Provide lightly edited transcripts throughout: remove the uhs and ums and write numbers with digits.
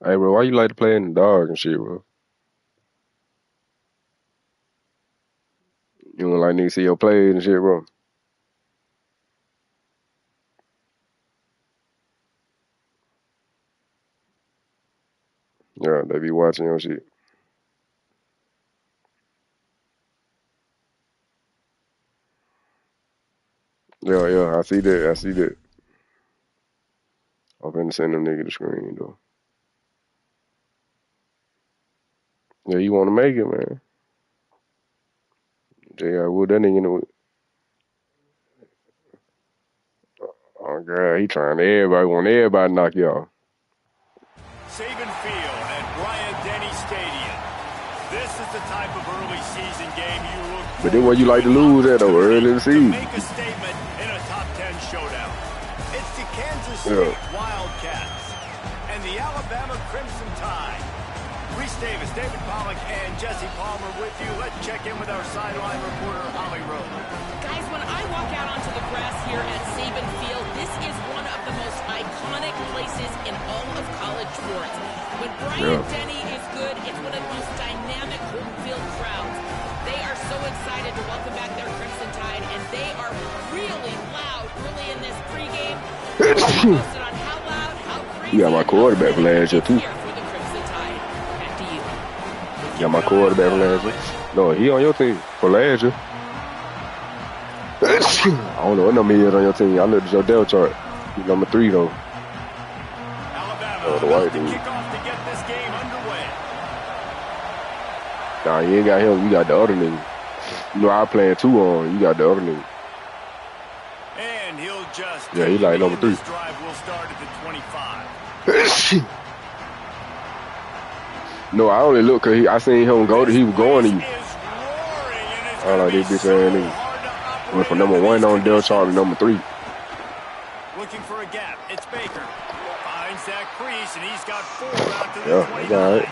Hey, bro, why you like to play in the dark and shit, bro? You don't like niggas see your plays and shit, bro? Yeah, they be watching your shit. Yeah, yeah, I see that. I see that. I'm finna send them nigga the screen, though. Yeah, you want to make it, man. J.I. Wood, that nigga, oh, God, he trying to everybody, want everybody to knock you off. Saban Field at Bryant Denny Stadium. This is the type of early season game you look But then where forward you to, like to an lose at, though, early in the opportunity to season. make a statement in a top 10 showdown. It's the Kansas Yeah. State Wildcats and the Alabama Crimson Tide. Reese Davis, David Pollack, and Jesse Palmer with you. Let's check in with our sideline reporter, Holly Rowe. Guys, when I walk out onto the grass here at Saban Field, this is one of the most iconic places in all of college sports. When Bryant Denny is good, it's one of the most dynamic home field crowds. They are so excited to welcome back their Crimson Tide, and they are really loud early in this pregame. Posted on how loud, how crazy, You got my quarterback from last year, too. here for the Crimson Tide. Back to you. You got my quarterback from last year. No, he on your team for last year. I don't know what number he is on your team. I looked at your depth chart. He's number 3, though. Alabama The white about to dude. kick off to get this game underway. Nah, you ain't got him. You got the other nigga. You know, I playing 2 on. You got the other nigga. And he'll just Yeah, he like number 3. This drive will start at the 25. No, I only look because I seen him go. He was going to you. I like this bitch ass nigga. Went from number 1 on Del Chart to number 3. Looking for a gap. It's Baker. Finds that crease, and he's got 4 out to the Yeah, 29. that's all right.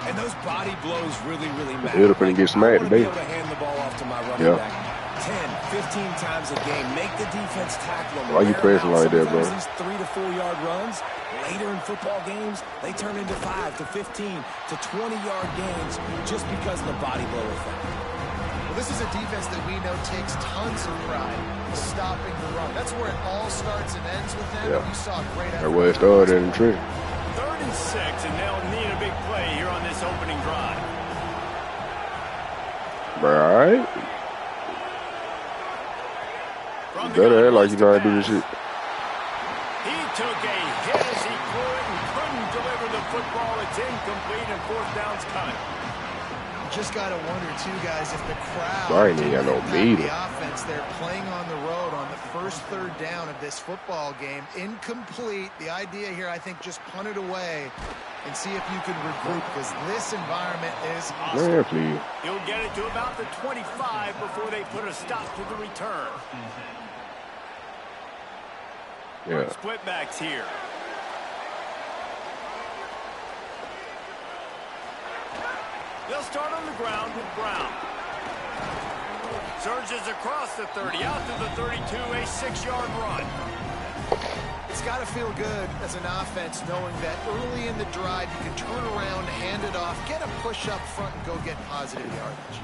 And those body blows really matter. He'll finna get smacked today. I want to be able to hand the ball off to my running back 10, 15 times a game. Make the defense tackle him. Why you pressing like that, bro? These 3 to 4 yard runs, later in football games, they turn into 5 to 15 to 20-yard games just because of the body blow effect. Well, this is a defense that we know takes tons of pride in stopping the run. That's where it all starts and ends with them. Yeah. You saw a great effort. That's where it started in the tree. 3rd and 6, and they'll need a big play here on this opening drive. Right. You better act like you know how to do this shit. He took a hit as he threw it and couldn't deliver the football. It's incomplete, and 4th down's coming. Just got to wonder, too, guys, if the crowd Brian ain't got no meter. the offense, they're playing on the road on the first 3rd down of this football game. Incomplete. The idea here, I think, just punt it away and see if you can regroup, because this environment is awesome. Man, please. He'll get it to about the 25 before they put a stop to the return. Yeah. Split backs here. They'll start on the ground with Brown. Surges across the 30, out to the 32, a 6-yard run. It's got to feel good as an offense knowing that early in the drive you can turn around, hand it off, get a push up front, and go get positive yardage.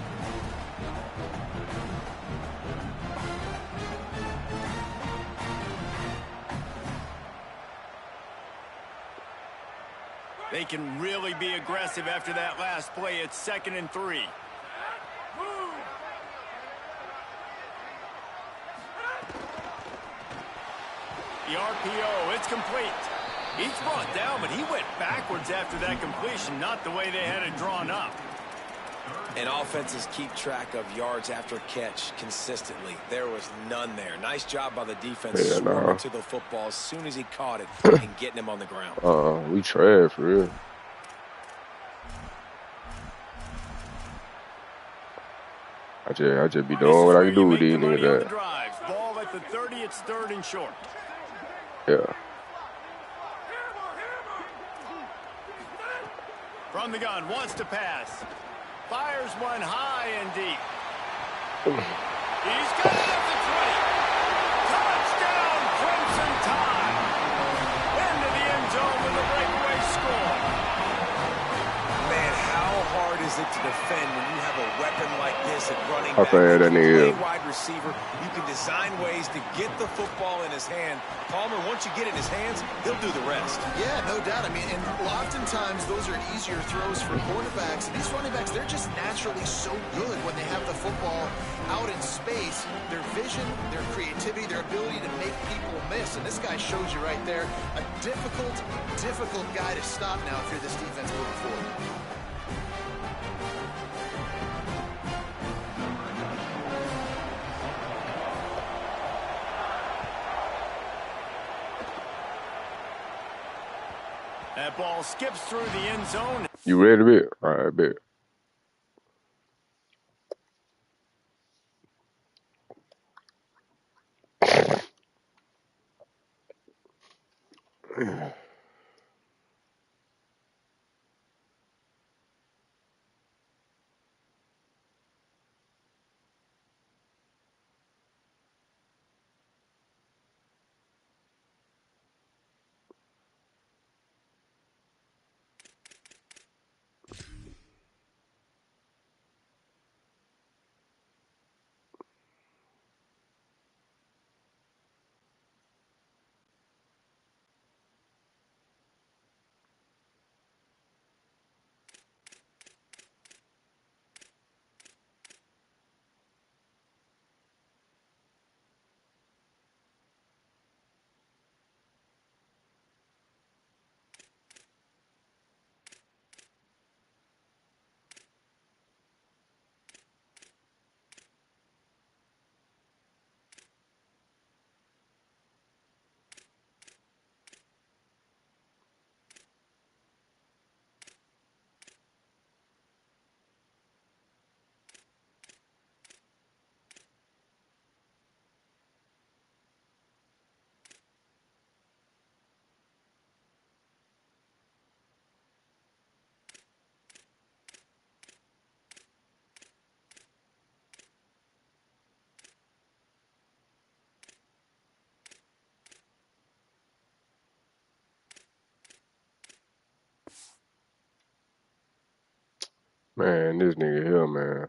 They can really be aggressive after that last play. It's 2nd and 3. The RPO, it's complete. He's brought down, but he went backwards after that completion, not the way they had it drawn up. And offenses keep track of yards after catch consistently. There was none there. Nice job by the defense swarming to the football as soon as he caught it and getting him on the ground. We trash for real. I just be doing what I can do with these niggas. Ball at the 30, it's 3rd and short. Yeah. From the gun, wants to pass. Fires one high and deep. He's got it at the 20. Touchdown, Crimson Tide. Into the end zone with a breakaway defend when you have a weapon like this at running I back. say that You can play nigga. wide receiver. You can design ways to get the football in his hand. Palmer, once you get it in his hands, he'll do the rest. Yeah, no doubt. I mean, and oftentimes those are easier throws for quarterbacks. And these running backs, they're just naturally so good when they have the football out in space. Their vision, their creativity, their ability to make people miss. And this guy shows you right there, a difficult guy to stop now if you're this defense moving forward. That ball skips through the end zone. You ready, bit? All right, bet. Man, this nigga here, man.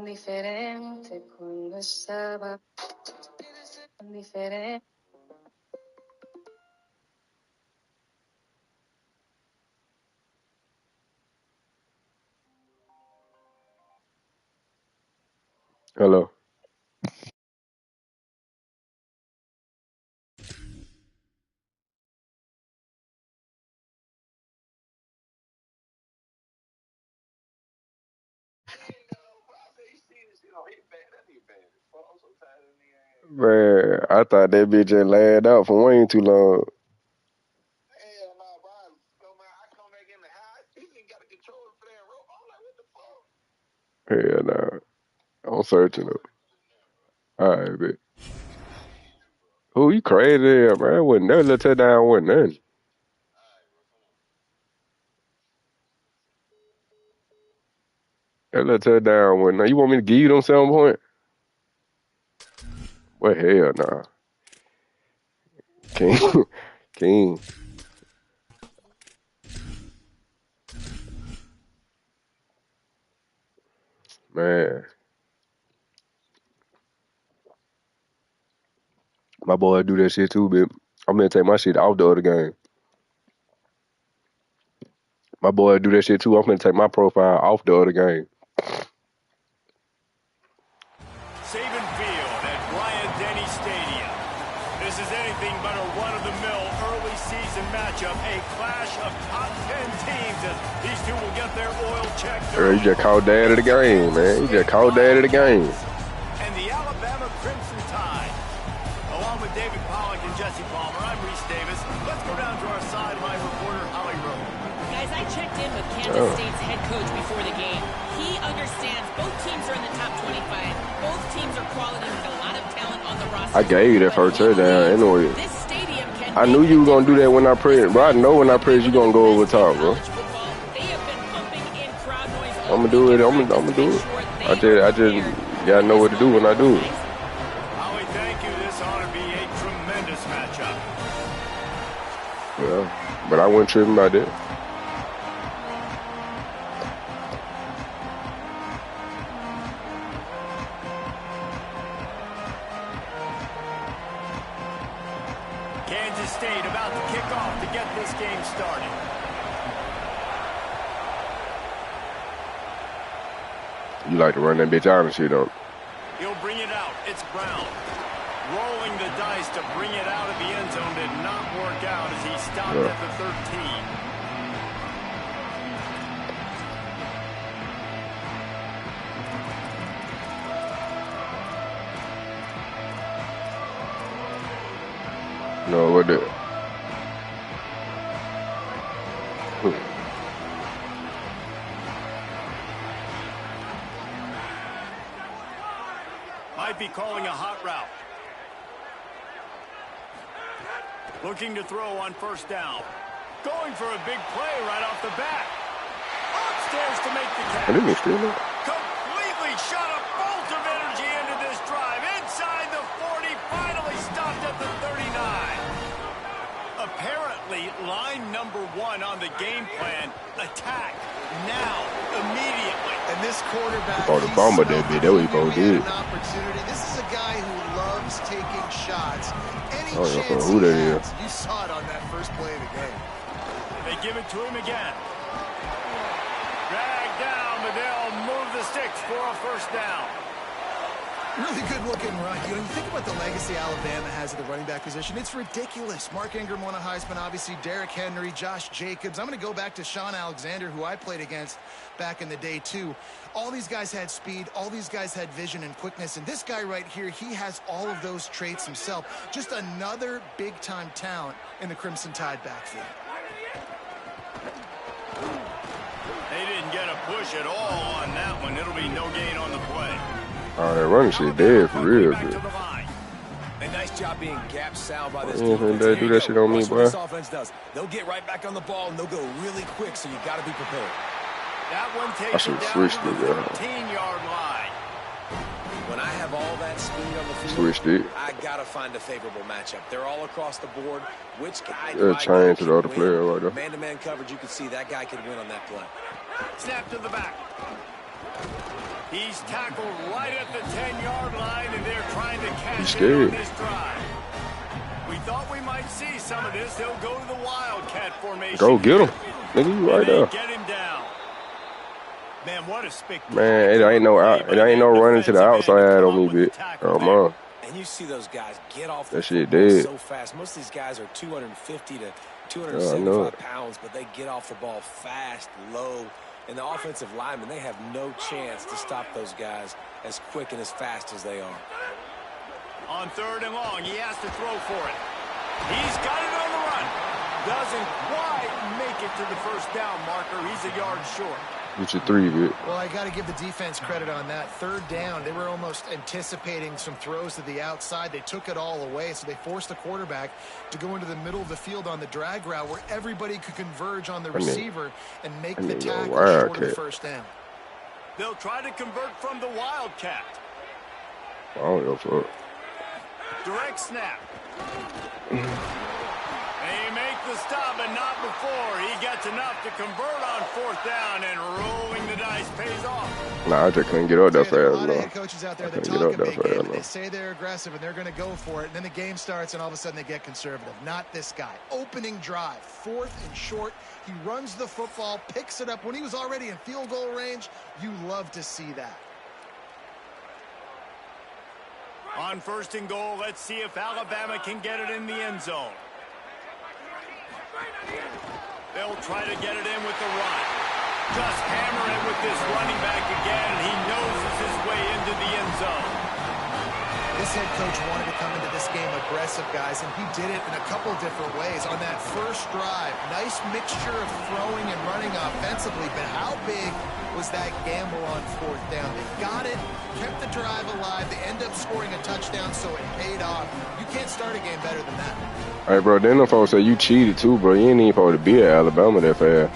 Diferente cuando estaba diferente. Hello. Man, I thought that bitch just laid out for Wayne too long. Hell nah. I'm searching up. All right, bet. Who you crazy there, man? Wasn't no little touchdown, wasn't nothing. That little touchdown went. Now you want me to give you them 7 points? What hell, nah. King. Man. My boy do that shit too, bitch. I'm gonna take my shit off the other game. My boy do that shit too. I'm gonna take my profile off the other game. Saban Field at Bryant-Denny Stadium. This is anything but a run-of-the-mill early season matchup. A clash of top 10 teams as these two will get their oil check. You just called dad of the game, man. You just called dad of the game. And the Alabama Crimson Tide. Along with David Pollack and Jesse Palmer, I'm Reese Davis. Let's go down to our sideline reporter, Holly Rowe. Guys, I checked in with Kansas State's head coach before the game. He understands both teams are in the top 25. Both teams are quality with a lot of talent on the roster. I gave you that first touchdown anyway. This stadium can I knew you were gonna do that when I prayed, bro. I know when I prayed you gonna go over top, bro. I'm gonna do it. I'm gonna do it. I just gotta know what to do when I do it. Holly, thank you. This ought to be a tremendous matchup. Yeah, but I wasn't tripping about that. Kansas State about to kick off to get this game started. You like to run that bitch out and shit, don't you? He'll bring it out. It's Brown. Rolling the dice to bring it out of the end zone did not work out as he stopped at the 13. No, what the? Might be calling a hot route. Looking to throw on first down. Going for a big play right off the bat. Upstairs to make the catch. I didn't steal it. Completely shot a bolt of energy into this drive. Inside the 40, finally stopped at the 39. Apparently, line number 1 on the game plan, attack now, immediately. And this quarterback, the Bama that bit, that what he supposed to do. This is a guy who loves taking shots. Any Oh, yeah, chance who he that has, is? you saw it on that first play of the game. They give it to him again. Drag down, but they'll move the sticks for a first down. Really good looking run. You think about the legacy Alabama has at the running back position. It's ridiculous. Mark Ingram won a Heisman, obviously. Derrick Henry, Josh Jacobs. I'm going to go back to Sean Alexander, who I played against back in the day, too. All these guys had speed. All these guys had vision and quickness. And this guy right here, he has all of those traits himself. Just another big-time talent in the Crimson Tide backfield. They didn't get a push at all on that one. It'll be no gain on the play. Oh, that running shit dead for real, dude. A nice job being gap sound by this defense. They do that shit on me, boy. This offense does. They'll get right back on the ball and they'll go really quick, so you got to be prepared. That one takes it down to the 15-yard line. When I have all that speed on the field, I got to find a favorable matchup. They're all across the board. Which guy do I change to the other player right there. Man-to-man coverage, you can see that guy could win on that play. Snap to the back. He's tackled right at the 10-yard line, and they're trying to cash in on this drive. We thought we might see some of this. They'll go to the Wildcat formation. Go get him. Nigga, you right there. Get him down. Man, what a spectacular. Man, it ain't no running to the outside on me, bitch. Oh, man. And you see those guys get off that shit dead so fast. Most of these guys are 250 to 275 pounds, but they get off the ball fast, low. And the offensive linemen, they have no chance to stop those guys as quick and as fast as they are. On 3rd and long, he has to throw for it. He's got it on the run. Doesn't quite make it to the first down marker. He's a yard short. Get your 3, bitch. Well, I got to give the defense credit on that. 3rd down, they were almost anticipating some throws to the outside. They took it all away, so they forced the quarterback to go into the middle of the field on the drag route where everybody could converge on the receiver and make the tackle short of the first down. They'll try to convert from the Wildcat. I don't know for it. Direct snap. They make the stop, but not before. He gets enough to convert on 4th down, and rolling the dice pays off. Nah, I just couldn't get up that fast. There are a lot of head coaches out there that talk a big game, and they say they're aggressive and they're going to go for it, and then the game starts, and all of a sudden they get conservative. Not this guy. Opening drive, 4th and short. He runs the football, picks it up when he was already in field goal range. You love to see that. On 1st and goal, let's see if Alabama can get it in the end zone. They'll try to get it in with the run. Just hammer it with this running back again, and he noses his way into the end zone. This head coach wanted to come into this game aggressive, guys, and he did it in a couple different ways. On that first drive, nice mixture of throwing and running offensively, but how big was that gamble on 4th down? They got it, kept the drive alive, they end up scoring a touchdown, so it paid off. You can't start a game better than that. All right, bro, then the folks say you cheated too, bro. You ain't even supposed to be at Alabama that fast.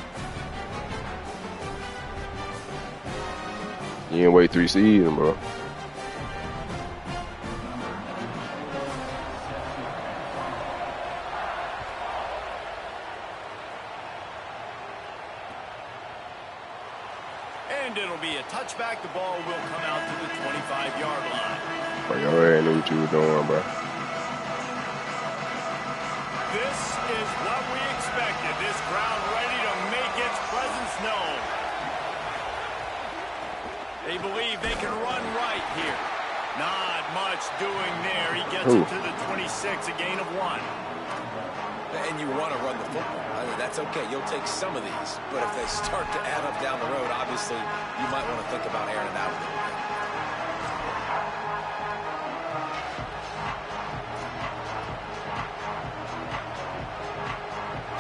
You didn't wait 3 seasons, bro. And it'll be a touchback. The ball will come out to the 25-yard line. Bro, y'all already knew what you were doing, bro. This is what we expected. This crowd ready to make its presence known. They believe they can run right here. Not much doing there. He gets it to the 26, a gain of 1. And you want to run the football. I mean, that's okay. You'll take some of these. But if they start to add up down the road, obviously, you might want to think about airing it out a little bit.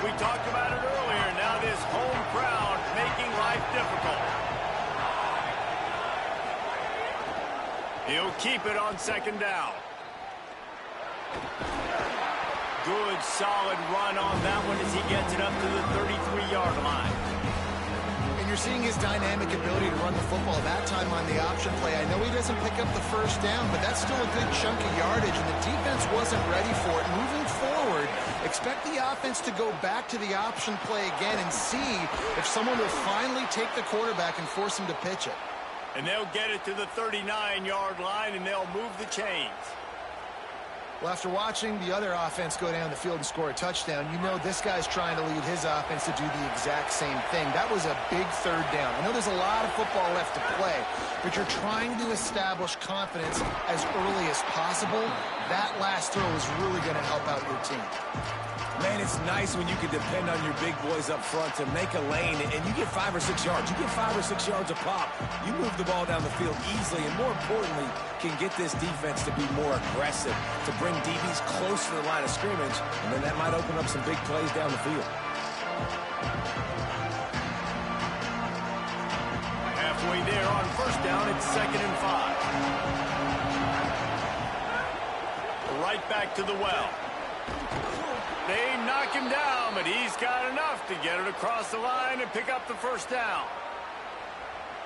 We talked about it earlier. Now this home crowd making life difficult. He'll keep it on 2nd down. Good, solid run on that one as he gets it up to the 33-yard line. And you're seeing his dynamic ability to run the football. That time on the option play, I know he doesn't pick up the 1st down, but that's still a good chunk of yardage, and the defense wasn't ready for it. Moving forward, expect the offense to go back to the option play again and see if someone will finally take the quarterback and force him to pitch it. And they'll get it to the 39-yard line, and they'll move the chains. Well, after watching the other offense go down the field and score a touchdown, you know this guy's trying to lead his offense to do the exact same thing. That was a big 3rd down. I know there's a lot of football left to play, but you're trying to establish confidence as early as possible. That last throw is really going to help out your team. Man, it's nice when you can depend on your big boys up front to make a lane, and you get 5 or 6 yards. You get 5 or 6 yards a pop. You move the ball down the field easily, and more importantly, can get this defense to be more aggressive, to bring DBs close to the line of scrimmage, and then that might open up some big plays down the field. Halfway there on 1st down, it's 2nd and 5. Right back to the well. They knock him down, but he's got enough to get it across the line and pick up the 1st down.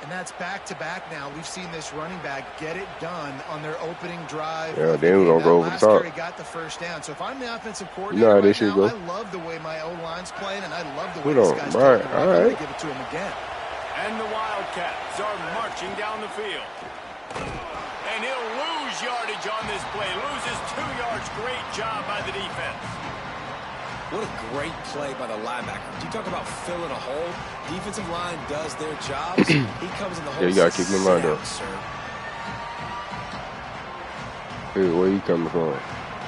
And that's back-to-back now. We've seen this running back get it done on their opening drive. Yeah, then we're going to go over the top. Carry got the 1st down. So if I'm the offensive coordinator right now, I love the way my O-line's playing, and I love the way this guy's playing. I'm going to give it to him again. And the Wildcats are marching down the field. And he'll lose yardage on this play. Loses 2 yards. Great job by the defense. What a great play by the linebacker. You talk about filling a hole. Defensive line does their jobs. He comes in the hole. Yeah, you got to keep him out there. Hey, where you coming from?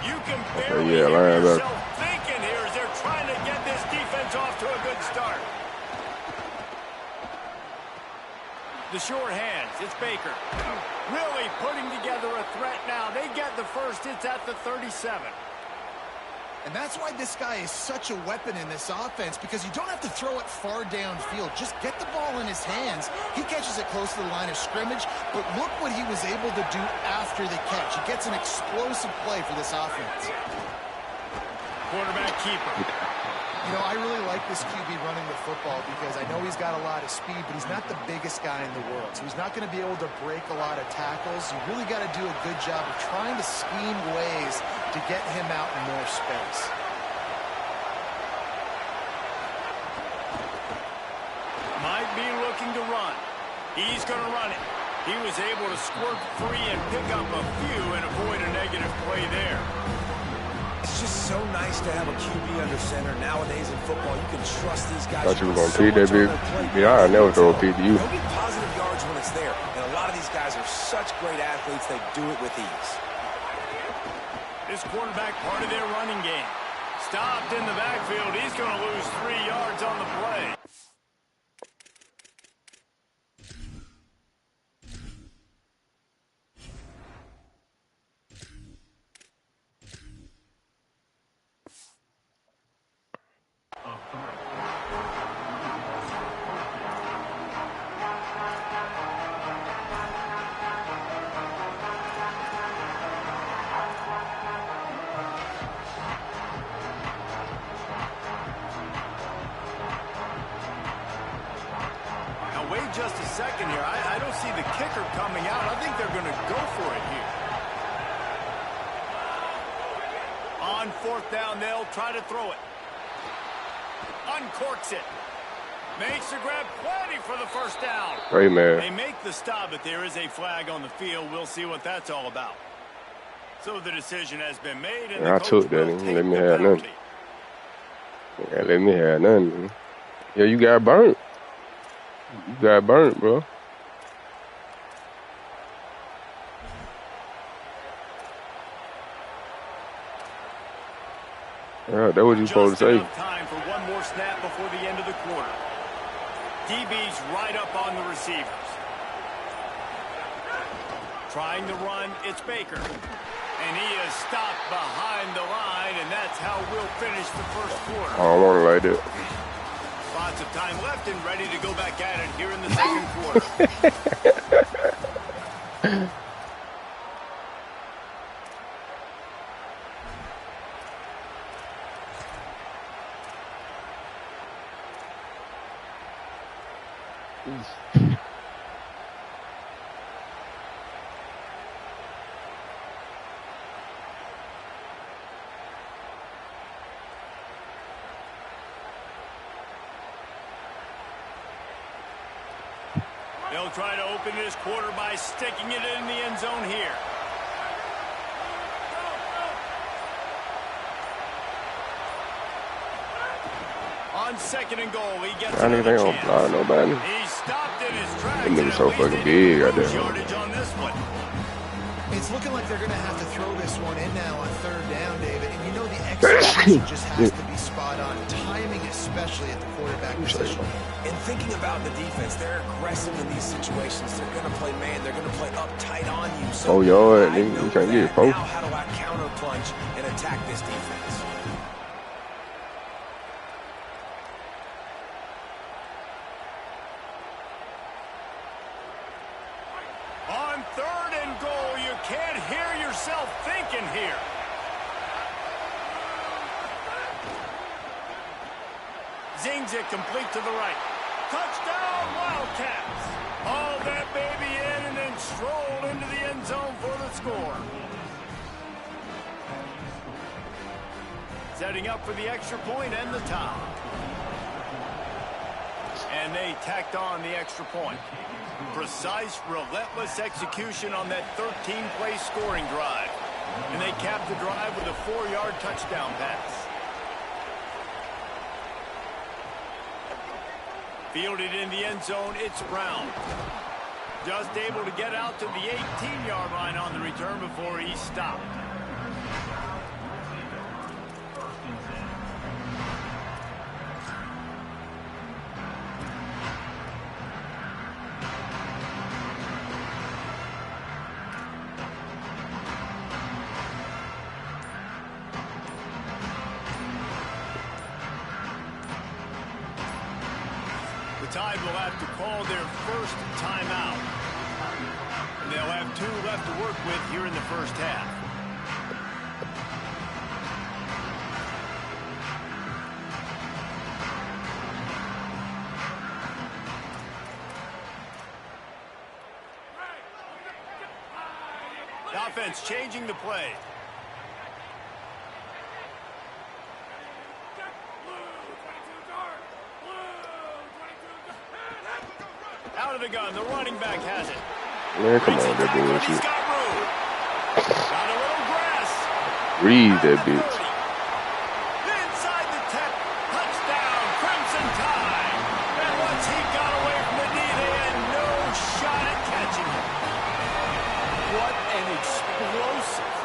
You can barely hear yourself thinking here as they're trying to get this defense off to a good start. The short hands. It's Baker. Really putting together a threat now. They get the 1st. It's at the 37. And that's why this guy is such a weapon in this offense, because you don't have to throw it far downfield. Just get the ball in his hands. He catches it close to the line of scrimmage, but look what he was able to do after the catch. He gets an explosive play for this offense. Quarterback keeper. You know, I really like this QB running the football because I know he's got a lot of speed, but he's not the biggest guy in the world. So he's not going to be able to break a lot of tackles. You really got to do a good job of trying to scheme ways to get him out in more space. Might be looking to run. He's going to run it. He was able to squirt free and pick up a few and avoid a negative play there. It's just so nice to have a QB under center. Nowadays in football, you can trust these guys. Thought you were going to feed that big. Yeah, I never throw a feed to you. They'll get positive yards when it's there. And a lot of these guys are such great athletes, they do it with ease. This quarterback part of their running game. Stopped in the backfield. He's going to lose 3 yards on the play. Just a second here. I don't see the kicker coming out. I think they're going to go for it here. On 4th down, they'll try to throw it. Uncorks it. Makes the grab, plenty for the first down. Hey, man. They make the stop, but there is a flag on the field. We'll see what that's all about. So the decision has been made. And I took that. Let me have nothing. Yeah, let me have nothing. Yeah, you got burnt. You got burnt, bro. Yeah, that's what you supposed to say. Time for one more snap before the end of the quarter. DB's right up on the receivers. Trying to run, it's Baker. And he is stopped behind the line, and that's how we'll finish the first quarter. I don't want to like that. Lots of time left and ready to go back at it here in the second quarter. They'll try to open this quarter by sticking it in the end zone here. On 2nd and goal, he gets another chance. He stopped in his tracks. That nigga so fucking big out there. Yardage on this one. It's looking like they're going to have to throw this one in now on 3rd down, David. And you know the execution just has to be spot on. Timing, especially at the quarterback position. And thinking about the defense, they're aggressive in these situations. They're going to play man. They're going to play uptight on you. So you can't get it, now how do I counter punch and attack this defense? On 3rd and goal, you can't hear yourself thinking here. Zings it complete to the right. Touchdown, Wildcats. Haul that baby in and then stroll into the end zone for the score. Setting up for the extra point and the tie. And they tacked on the extra point. Precise, relentless execution on that 13-play scoring drive. And they capped the drive with a 4-yard touchdown pass. Fielded in the end zone, it's Brown. Just able to get out to the 18-yard line on the return before he stopped. The Tide will have to call their first timeout. And they'll have 2 left to work with here in the first half. defense changing the play. Out of the gun, the running back has it. Man, come on, that bullshit. He's got room. Got a little grass. Read that bitch. Inside the 10. Touchdown, Crimson Tide. And once he got away from the knee, they had no shot at catching him. What an explosive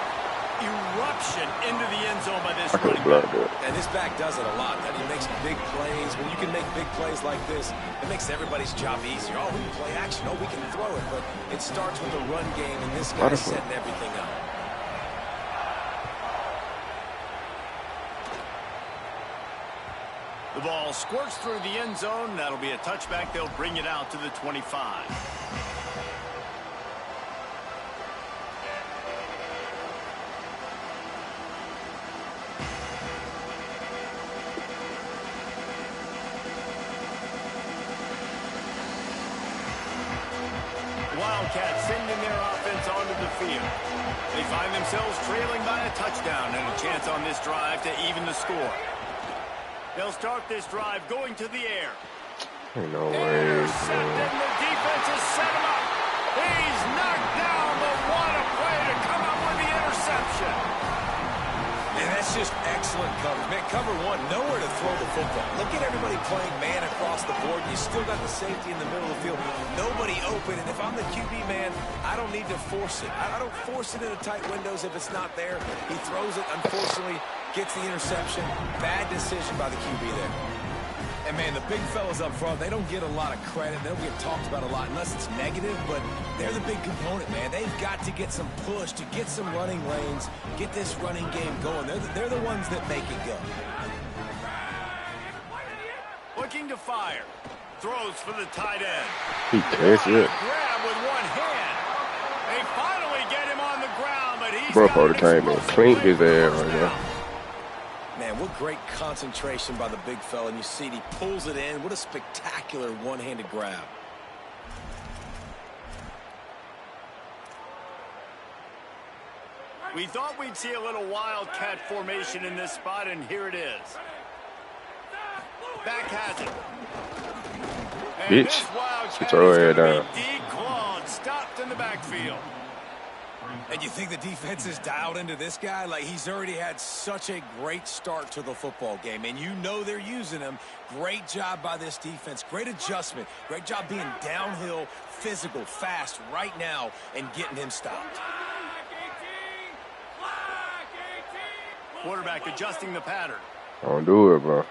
eruption into the end zone by this running back. And this back does it a lot. That he makes big plays. When you can make big plays like this, it makes everybody's job easier. Oh, we can play action. Oh, we can throw it. But it starts with the run game, and this guy's setting everything up. The ball squirts through the end zone. That'll be a touchback. They'll bring it out to the 25. Wildcats sending their offense onto the field. They find themselves trailing by a touchdown and a chance on this drive to even the score. They'll start this drive going to the air. Ain't no way. Intercepted. The defense has set him up. He's knocked down, but what a play to come up with the interception. And that's just excellent coverage. Man, cover one, nowhere to throw the football. Look at everybody playing man across the board. You still got the safety in the middle of the field. Nobody open. And if I'm the QB man, I don't need to force it. I don't force it into tight windows if it's not there. He throws it, unfortunately, gets the interception. Bad decision by the QB there. And, man, the big fellas up front, they don't get a lot of credit. They don't get talked about a lot unless it's negative, but they're the big component, man. They've got to get some push, to get some running lanes, get this running game going. They're the ones that make it go. Looking to fire. Throws for the tight end. He takes it. Grab with one hand. They finally get him on the ground, but he's Bro, the came and cleaned his ass right now. Man, what great concentration by the big fella. And you see he pulls it in. What a spectacular one-handed grab. We thought we'd see a little wildcat formation in this spot, and here it is. Back has it. And Bitch. this wildcat Throw is it going down. to be declawed, stopped in the backfield. And you think the defense is dialed into this guy? Like, he's already had such a great start to the football game, and you know they're using him. Great job by this defense. Great adjustment. Great job being downhill, physical, fast right now, and getting him stopped. Quarterback adjusting the pattern. Don't do it, bro.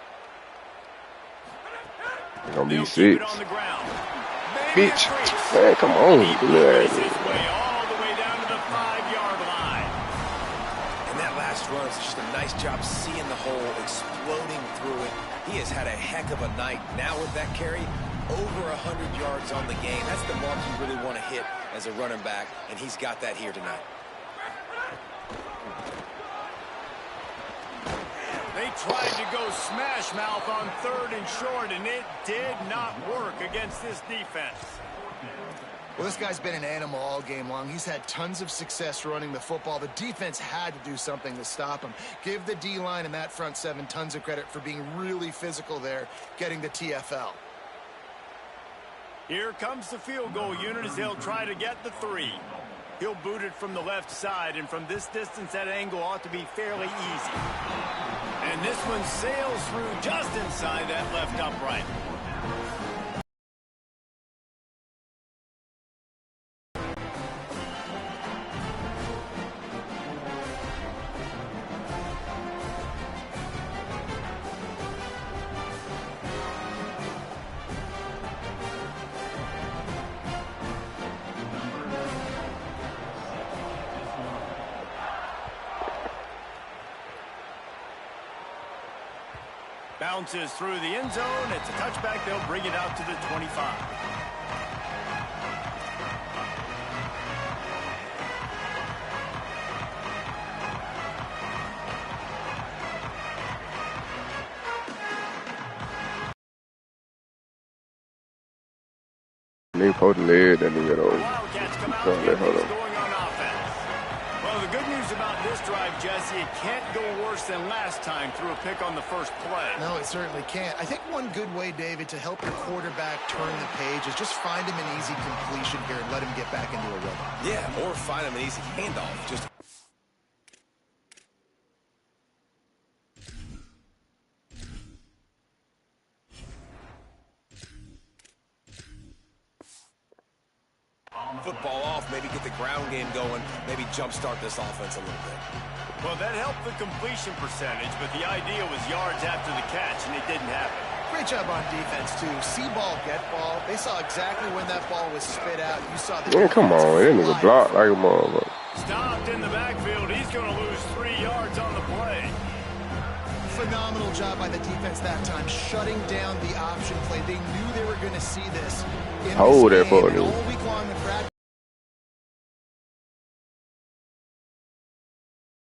It's gonna be 6. Bitch. Man, come on. Do that. Run is just a nice job seeing the hole, exploding through it. He has had a heck of a night. Now with that carry, over 100 yards on the game. That's the mark you really want to hit as a running back, and he's got that here tonight. They tried to go smash mouth on 3rd and short, and it did not work against this defense. Well, this guy's been an animal all game long. He's had tons of success running the football. The defense had to do something to stop him. Give the D-line and that front 7 tons of credit for being really physical there, getting the TFL. Here comes the field goal unit as they'll try to get the 3. He'll boot it from the left side, and from this distance, that angle ought to be fairly easy. And this one sails through just inside that left upright. Bounces through the end zone. It's a touchback. They'll bring it out to the 25. They put the leg that nigga though. Wildcats come out here going on offense. drive, Jesse, it can't go worse than last time through a pick on the first play. No, it certainly can't. I think one good way, David, to help your quarterback turn the page is just find him an easy completion here and let him get back into a rhythm. Yeah, or find him an easy handoff. Just football off, maybe get the ground game going, maybe jumpstart this offense a little bit. Well, that helped the completion percentage, but the idea was yards after the catch, and it didn't happen. Great job on defense, too. See ball, get ball. They saw exactly when that ball was spit out. You saw the... Man, come on. That nigga blocked like a motherfucker. Stopped in the backfield. He's going to lose 3 yards on the play. Phenomenal job by the defense that time, shutting down the option play. They knew they were going to see this in Hold this that for game. me. All week long, the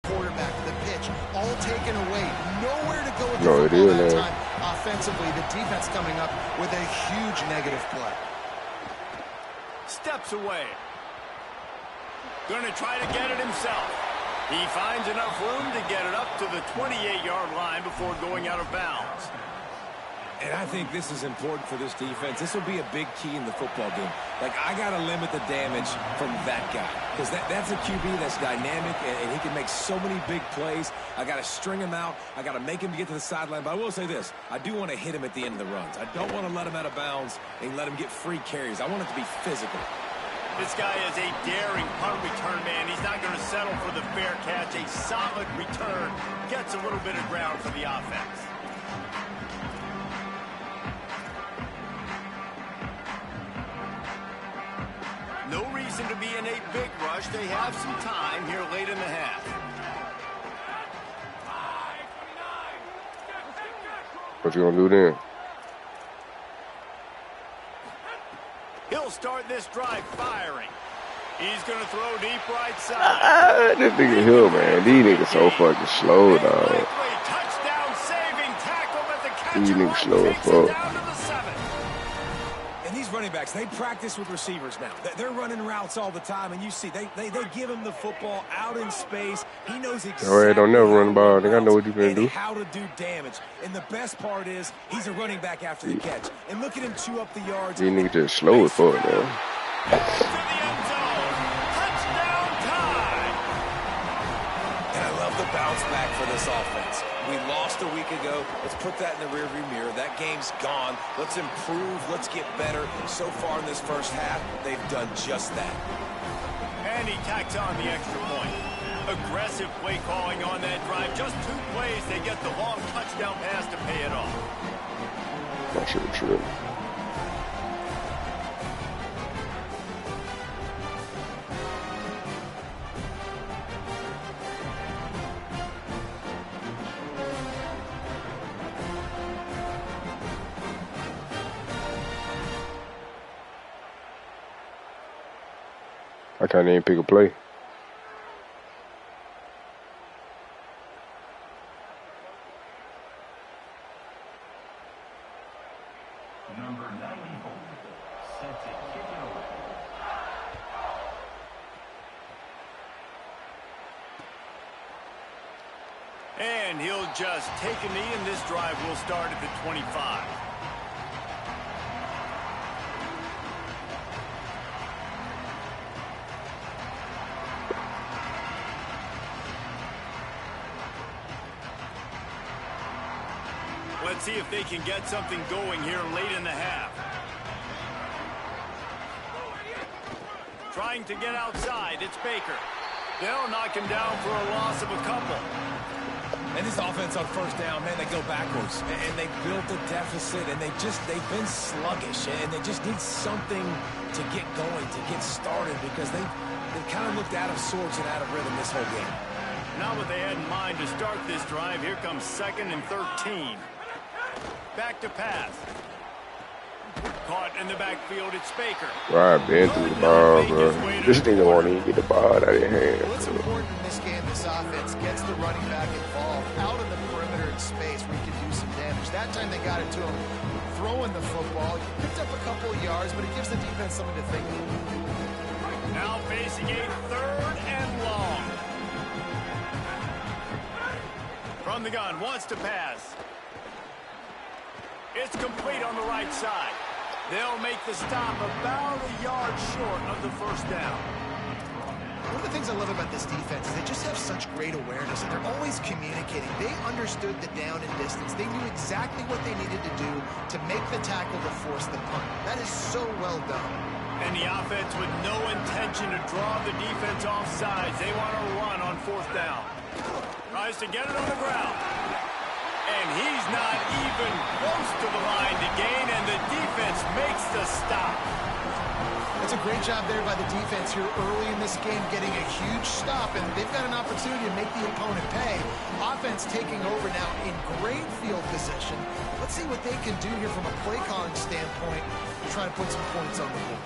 quarterback, the pitch, all taken away. Nowhere to go with the football that time. Offensively, the defense coming up with a huge negative play. Steps away. Going to try to get it himself. He finds enough room to get it up to the 28-yard line before going out of bounds. And I think this is important for this defense. This will be a big key in the football game. Like, I got to limit the damage from that guy. Because that's a QB that's dynamic, and he can make so many big plays. I got to string him out. I got to make him get to the sideline. But I will say this. I do want to hit him at the end of the runs. I don't want to let him out of bounds and let him get free carries. I want it to be physical. This guy is a daring punt return man. He's not going to settle for the fair catch. A solid return gets a little bit of ground for the offense. No reason to be in a big rush. They have some time here late in the half. What you gonna do then? He'll start this drive firing. He's going to throw deep right side. This nigga here, man. These niggas so fucking slow, dog. Touchdown saving tackle at the catch. These niggas slow as fuck. And these running backs, they practice with receivers now. They're running routes all the time, and you see, they give him the football out in space. He knows exactly all right, don't never run the ball. I think I know what you can do. How to do damage. And the best part is he's a running back after the catch. And look at him chew up the yards. These niggas just slow as fuck, man. To the end zone. Touchdown time. And I love the bounce back for this offense. We lost a week ago. Let's put that in the rearview mirror. That game's gone. Let's improve. Let's get better. So far in this first half, they've done just that. And he tacks on the extra point. Aggressive play calling on that drive. Just 2 plays, they get the long touchdown pass to pay it off. That shit was true. I can't even pick a play. Number 94, set to kick it away. And he'll just take a knee, and this drive will start at the 25. Let's see if they can get something going here late in the half. Trying to get outside, it's Baker. They'll knock him down for a loss of a couple. And this offense on first down, man, they go backwards. And they built a deficit, and they've been sluggish. And they just need something to get going, to get started, because they kind of looked out of sorts and out of rhythm this whole game. Not what they had in mind to start this drive. Here comes 2nd and 13. Back to pass. Caught in the backfield, it's Baker. Right, been through the ball, bro. This nigga won't even get the ball out of your hand. What's important in this game, this offense gets the running back involved out of the perimeter in space where he can do some damage. That time they got it to him throwing the football. He picked up a couple of yards, but it gives the defense something to think of. Now facing a 3rd and long. From the gun, wants to pass. It's complete on the right side. They'll make the stop about a yard short of the first down. One of the things I love about this defense is they just have such great awareness, and they're always communicating. They understood the down and distance. They knew exactly what they needed to do to make the tackle to force the punt. That is so well done. And the offense with no intention to draw the defense off sides. They want to run on fourth down. Tries to get it on the ground. And he's not even close to the line to gain, and the defense makes the stop. That's a great job there by the defense here early in this game, getting a huge stop, and they've got an opportunity to make the opponent pay. Offense taking over now in great field position. Let's see what they can do here from a play calling standpoint to try to put some points on the board.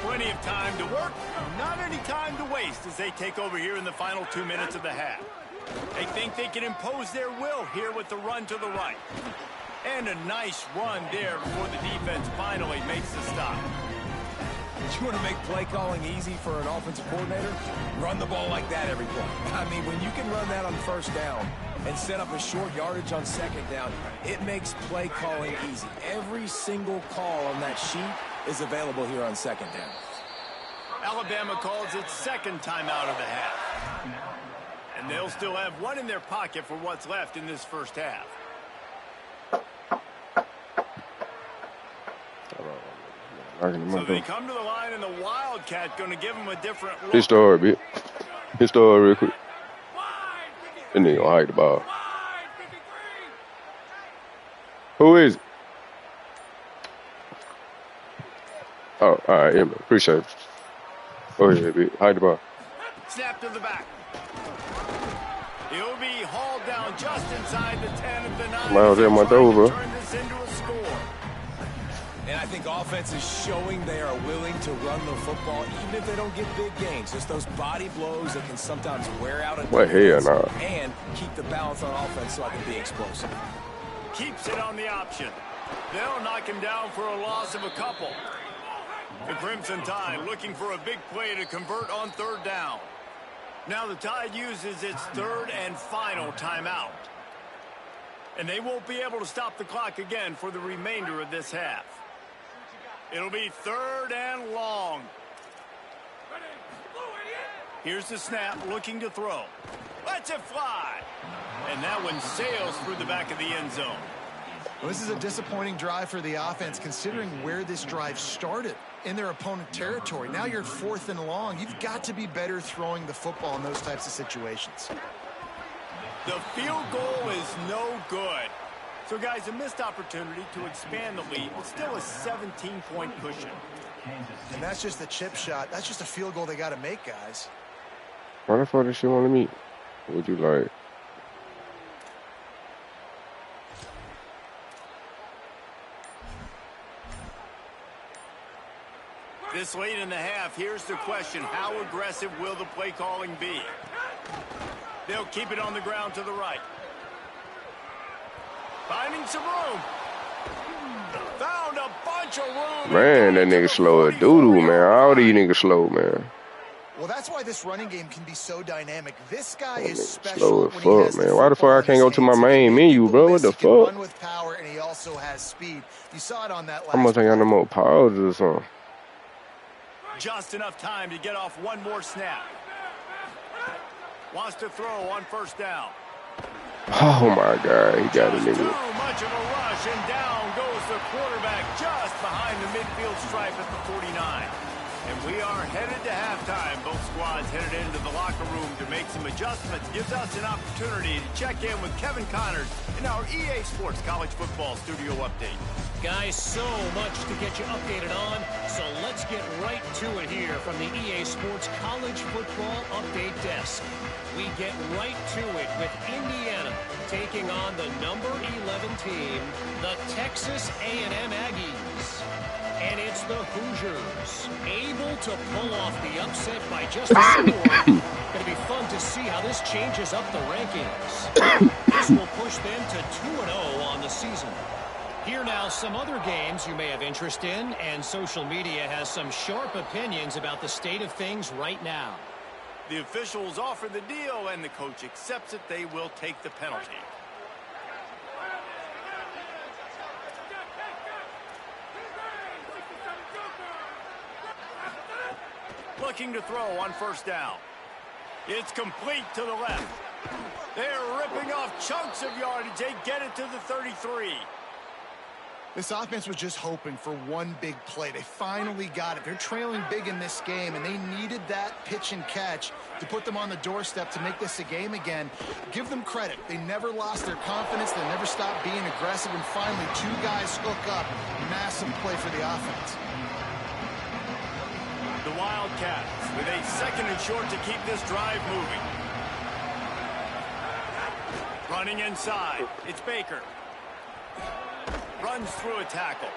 Plenty of time to work, not any time to waste as they take over here in the final 2 minutes of the half. They think they can impose their will here with the run to the right. And a nice run there before the defense finally makes the stop. You want to make play calling easy for an offensive coordinator? Run the ball like that every play. I mean, when you can run that on first down and set up a short yardage on second down, it makes play calling easy. Every single call on that sheet is available here on second down. Alabama calls its second timeout of the half. And they'll still have one in their pocket for what's left in this first half. So they come to the line, and the Wildcat going to give them a different look. Hit the hard bit. Hit the hard real quick. And then gonna hike the ball. Who is it? Oh, all right, yeah, man. Appreciate it. Go ahead, bit. Hike the ball. Snap to the back. He'll be hauled down just inside the 10 of the 9. Miles at my door, bro. Turn this into a score. And I think offense is showing they are willing to run the football, even if they don't get big gains. Just those body blows that can sometimes wear out a defense and keep the balance on offense so I can be explosive. Keeps it on the option. They'll knock him down for a loss of a couple. The Crimson Tide looking for a big play to convert on third down. Now the Tide uses its third and final timeout. And they won't be able to stop the clock again for the remainder of this half. It'll be third and long. Here's the snap, looking to throw. Lets it fly. And that one sails through the back of the end zone. Well, this is a disappointing drive for the offense, considering where this drive started in their opponent territory. Now you're fourth and long. You've got to be better throwing the football in those types of situations. The field goal is no good. So, guys, a missed opportunity to expand the lead. It's still a 17-point cushion. And that's just a chip shot. That's just a field goal they got to make, guys. Why the fuck does she want to meet? What would you like? This late in the half, here's the question. How aggressive will the play calling be? They'll keep it on the ground to the right. Finding some room. Found a bunch of room. Man, that nigga slow as doo-doo, man. All these niggas slow, man. Well, that's why this running game can be so dynamic. This guy is special. Slow as fuck, man. Why the fuck I can't go to my main menu, bro? What the fuck? He can run with power, and he also has speed. You saw it on that last I must ain't got no more pauses or something. Just enough time to get off one more snap. Wants to throw on first down. Oh my God, he got it, nigga. Too much of a rush, and down goes the quarterback just behind the midfield stripe at the 49. And we are headed to halftime. Both squads headed into the locker room to make some adjustments. Gives us an opportunity to check in with Kevin Connors in our EA Sports College Football Studio Update. Guys, so much to get you updated on, so let's get right to it here from the EA Sports College Football Update Desk. We get right to it with Indiana taking on the number 11 team, the Texas A&M Aggies. And it's the Hoosiers, able to pull off the upset by just a score. Going to be fun to see how this changes up the rankings. This will push them to 2-0 on the season. Here now, some other games you may have interest in, and social media has some sharp opinions about the state of things right now. The officials offer the deal, and the coach accepts it. They will take the penalty. Looking to throw on first down. It's complete to the left. They're ripping off chunks of yardage. They get it to the 33. This offense was just hoping for one big play. They finally got it. They're trailing big in this game, and they needed that pitch and catch to put them on the doorstep to make this a game again. Give them credit. They never lost their confidence. They never stopped being aggressive, and finally 2 guys hook up. Massive play for the offense. The Wildcats with a 2nd and short to keep this drive moving. Running inside. It's Baker. Runs through a tackle.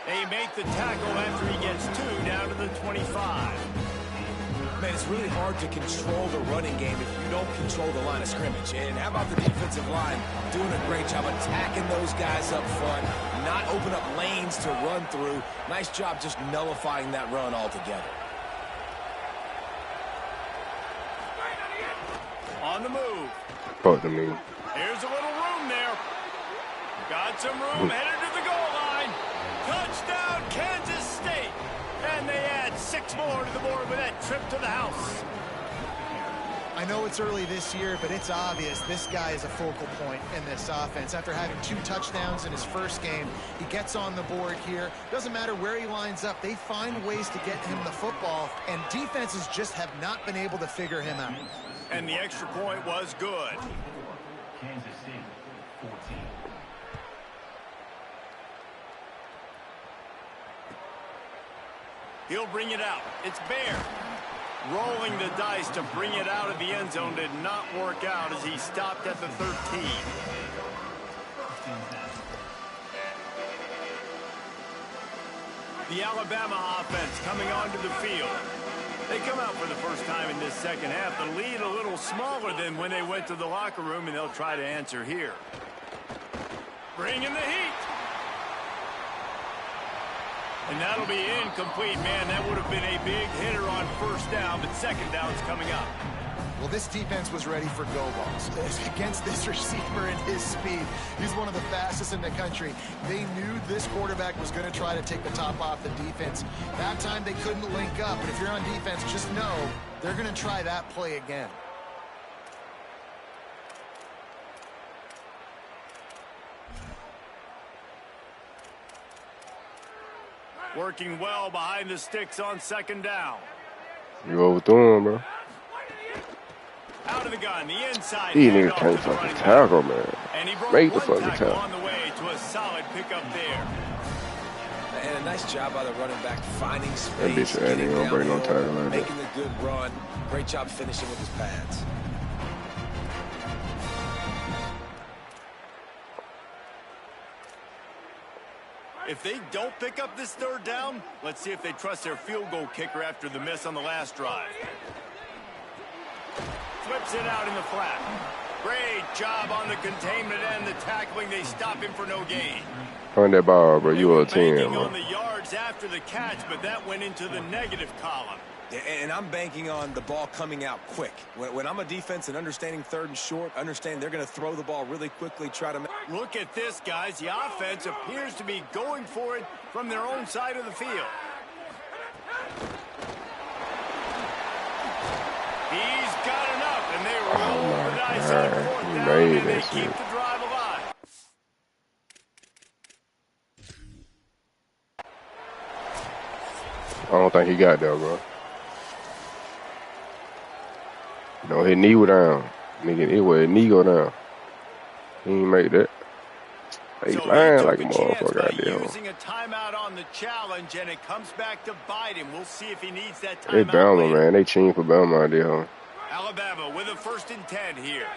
They make the tackle after he gets 2 down to the 25. Man, it's really hard to control the running game if you don't control the line of scrimmage. And how about the defensive line doing a great job attacking those guys up front, not open up lanes to run through. Nice job just nullifying that run altogether. On the move. Fuck to me. Here's a little room there. Got some room headed to the goal line. Touchdown, Kansas State. And they add 6 more to the board with that trip to the house. I know it's early this year, but it's obvious this guy is a focal point in this offense. After having 2 touchdowns in his first game, he gets on the board here. Doesn't matter where he lines up. They find ways to get him the football, and defenses just have not been able to figure him out. And the extra point was good. Kansas City, 14. He'll bring it out. It's Bear. Rolling the dice to bring it out of the end zone did not work out as he stopped at the 13. The Alabama offense coming onto the field. They come out for the first time in this second half. The lead a little smaller than when they went to the locker room, and they'll try to answer here. Bringing the heat. And that'll be incomplete, man. That would have been a big hitter on first down, but second down's coming up. Well, this defense was ready for go balls against this receiver and his speed. He's one of the fastest in the country. They knew this quarterback was going to try to take the top off the defense. That time they couldn't link up, but if you're on defense, just know they're going to try that play again. Working well behind the sticks on second down. You overthrew him, bro. Out of the gun, the inside. He niggas can't fucking tackle, man. And he broke Make the one fucking tackle. on the way to a solid pickup there. And a nice job by the running back finding That space, bitch ain't gonna bring no tackle like that. making a good run. Great job finishing with his pads. If they don't pick up this third down, let's see if they trust their field goal kicker after the miss on the last drive. Flips it out in the flat. Great job on the containment and the tackling. They stop him for no gain. Find that ball, bro. You a 10, Banking bro. on the yards after the catch, but that went into the negative column. Yeah, and I'm banking on the ball coming out quick. When I'm a defense and understanding third and short, understand they're going to throw the ball really quickly, try to... Look at this, guys. The offense appears to be going for it from their own side of the field. He's got enough, and they roll the dice on fourth down, and they keep the drive alive. I don't think he got there, bro. No, his knee was down. Nigga, it was his knee go down. He ain't make that. He So lying he like a took chance motherfucker out by there. using a timeout on the challenge, and it comes back to bite him. We'll see if he needs that They timeout Bama, later. man. They cheating for Bama out there. Alabama with a 1st and 10 here.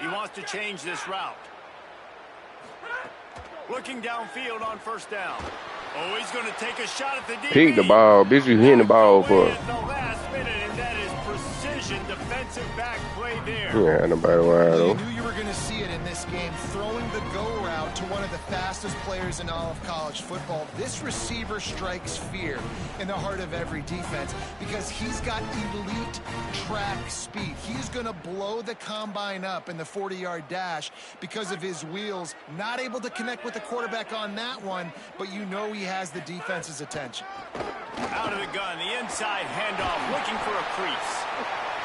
He wants to change this route. Looking downfield on first down. Oh, he's going to take a shot at the DB. Pick the ball. Bitch, you hitting the ball for. At the last minute, and that is precision defensive back play there. Yeah, nobody wide You open. knew you were going to see it in this game, throwing the go route to one of the fastest players in all of college football. This receiver strikes fear in the heart of every defense because he's got elite track speed. He's going to blow the combine up in the 40-yard dash because of his wheels. Not able to connect with the quarterback on that one, but you know he has the defense's attention. Out of the gun, the inside handoff, looking for a crease.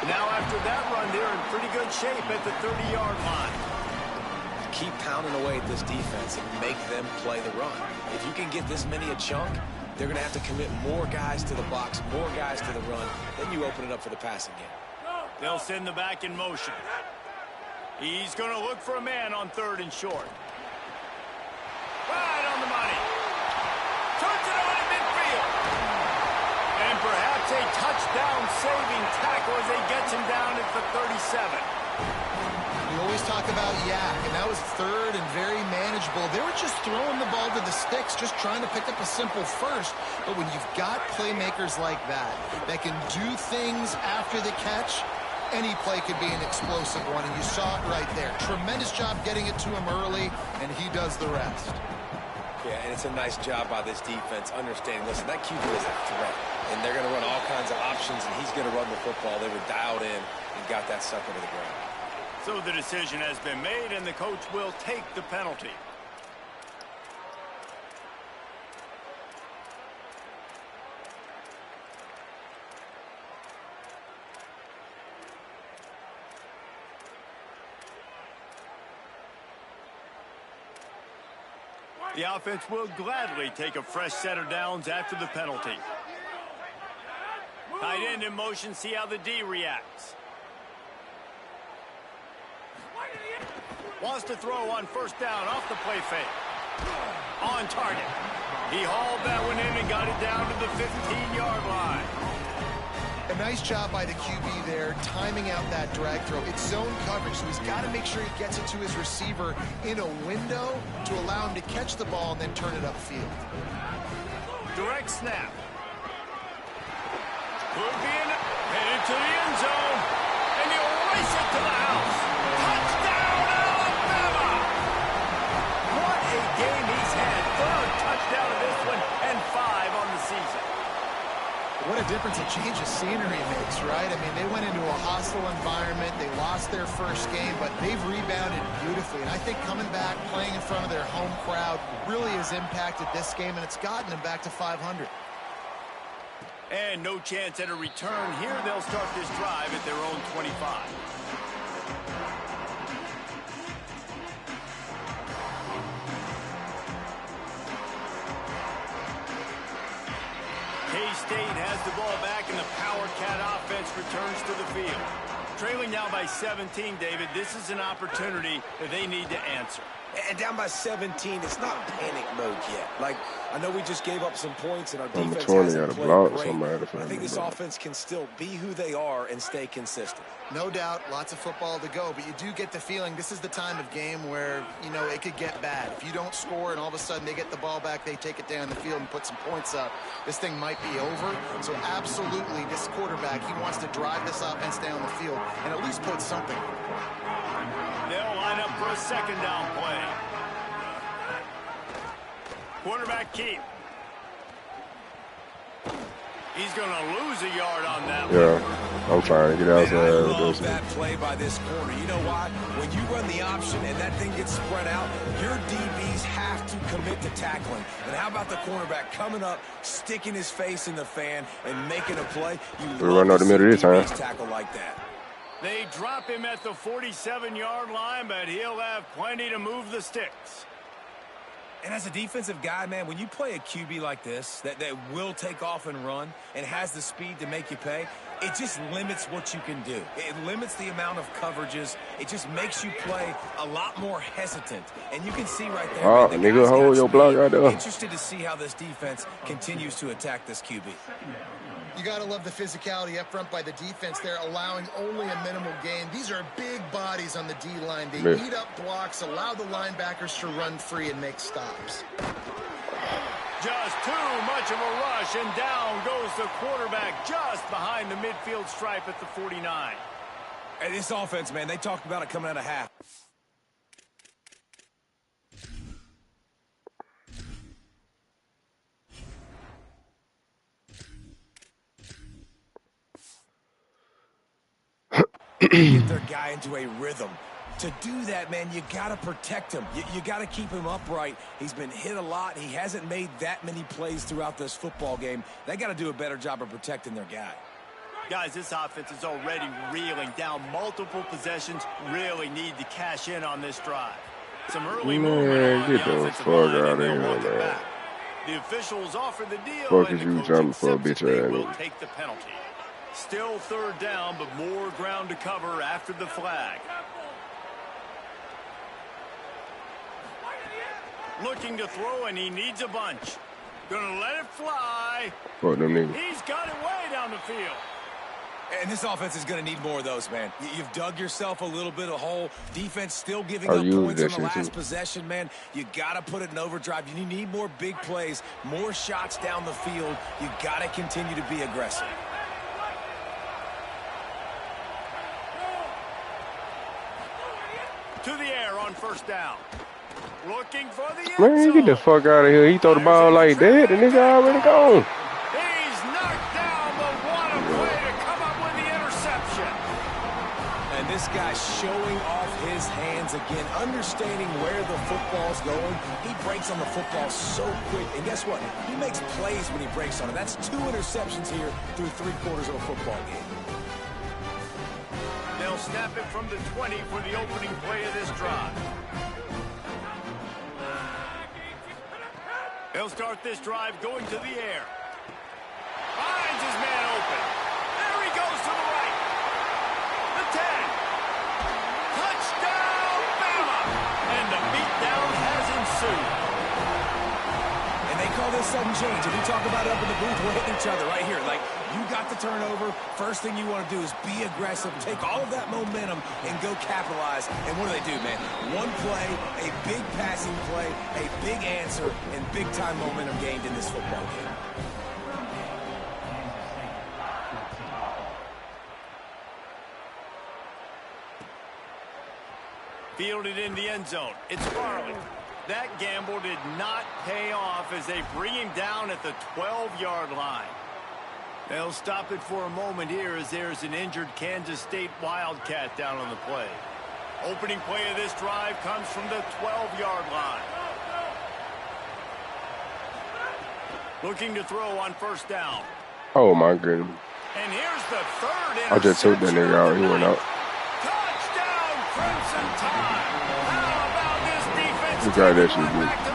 Now after that run, they're in pretty good shape at the 30-yard line. Keep pounding away at this defense and make them play the run. If you can get this many a chunk, they're going to have to commit more guys to the box, more guys to the run. Then you open it up for the passing game. They'll send the back in motion. He's going to look for a man on 3rd and short. Right on the money. Turns it on in midfield. And perhaps a touchdown-saving tackle as they get him down at the 37. We always talk about yak, and that was 3rd and very manageable. They were just throwing the ball to the sticks, just trying to pick up a simple first. But when you've got playmakers like that can do things after the catch, any play could be an explosive one, and you saw it right there. Tremendous job getting it to him early, and he does the rest. Yeah, and it's a nice job by this defense understanding, listen, that QB is a threat, and they're going to run all kinds of options, and he's going to run the football. They were dialed in and got that sucker to the ground. So the decision has been made, and the coach will take the penalty. The offense will gladly take a fresh set of downs after the penalty. Tight end in motion, see how the D reacts. Wants to throw on 1st down off the play fake. On target. He hauled that one in and got it down to the 15-yard line. A nice job by the QB there, timing out that drag throw. It's zone coverage, so he's got to make sure he gets it to his receiver in a window to allow him to catch the ball and then turn it upfield. Direct snap. Could be headed to the end zone, and he'll race it to the house. Touchdown, Alabama! What a game he's had. 3rd touchdown of this one, and 5 on the season. What a difference a change of scenery makes, right? I mean, they went into a hostile environment. They lost their first game, but they've rebounded beautifully. And I think coming back, playing in front of their home crowd really has impacted this game, and it's gotten them back to 500. And no chance at a return here. They'll start this drive at their own 25. K-State has the ball back, and the Power Cat offense returns to the field. Trailing now by 17, David, this is an opportunity that they need to answer. And down by 17, it's not panic mode yet. Like, I know we just gave up some points, and our defense hasn't played great. I think this offense can still be who they are and stay consistent. No doubt, lots of football to go, but you do get the feeling this is the time of game where, you know, it could get bad. If you don't score and all of a sudden they get the ball back, they take it down the field and put some points up, this thing might be over. So absolutely, this quarterback, he wants to drive this offense down the field and at least put something. They'll line up for a 2nd down play. Quarterback keep. He's going to lose a yard on that one. Yeah, I'm trying to get outside. I love that play by this corner. You know why? When you run the option and that thing gets spread out, your DBs have to commit to tackling. And how about the cornerback coming up, sticking his face in the fan, and making a play? You run out the middle this time. Tackle like that. They drop him at the 47-yard line, but he'll have plenty to move the sticks. And as a defensive guy, man, when you play a QB like this that will take off and run and has the speed to make you pay, it just limits what you can do. It limits the amount of coverages. It just makes you play a lot more hesitant. And you can see right there, oh, man, nigga, hold your block right there. Interested to see how this defense continues to attack this QB. You got to love the physicality up front by the defense there, allowing only a minimal gain. These are big bodies on the D-line. They eat up blocks, allow the linebackers to run free and make stops. Just too much of a rush, and down goes the quarterback just behind the midfield stripe at the 49. Hey, this offense, man, they talked about it coming out of half. Get their guy into a rhythm. To do that, man, you got to protect him. You got to keep him upright. He's been hit a lot. He hasn't made that many plays throughout this football game. They got to do a better job of protecting their guy. Guys, this offense is already reeling down multiple possessions. Really need to cash in on this drive. Some early movement on the offensive line, and they'll walk it back. The officials offer the deal, and the coach accepts it. They will take the penalty. Still third down, but more ground to cover after the flag. Looking to throw, and he needs a bunch. Gonna let it fly. He's got it way down the field. And this offense is going to need more of those, man. You've dug yourself a little bit of hole. Defense still giving up points on the last possession, man. You got to put it in overdrive. You need more big plays, more shots down the field. You got to continue to be aggressive. To the air on first down. Looking for the end zone. Man, get the fuck out of here. He throw the ball like that, and nigga already gone. He's knocked down, but what a play to come up with the interception. And this guy's showing off his hands again, understanding where the football's going. He breaks on the football so quick. And guess what? He makes plays when he breaks on it. That's 2 interceptions here through 3/4 of a football game. They'll snap it from the 20 for the opening play of this drive. They'll start this drive going to the air. Finds his man open. There he goes to the right. The 10. Touchdown, Bama! And the beatdown has ensued. And they call this sudden change. And we talk about it up in the booth. We're hitting each other right here. Like, you got the turnover. First thing you want to do is be aggressive, take all of that momentum, and go capitalize. And what do, man? One play, a big passing play, a big answer, and big-time momentum gained in this football game. Fielded in the end zone. It's Farley. That gamble did not pay off as they bring him down at the 12-yard line. They'll stop it for a moment here as there's an injured Kansas State Wildcat down on the play. Opening play of this drive comes from the 12-yard line. Looking to throw on first down. Oh, my goodness. And here's the third interception. I just took that nigga out. He went out. Touchdown, Crimson Tide. How about this defense? He got that shit, dude.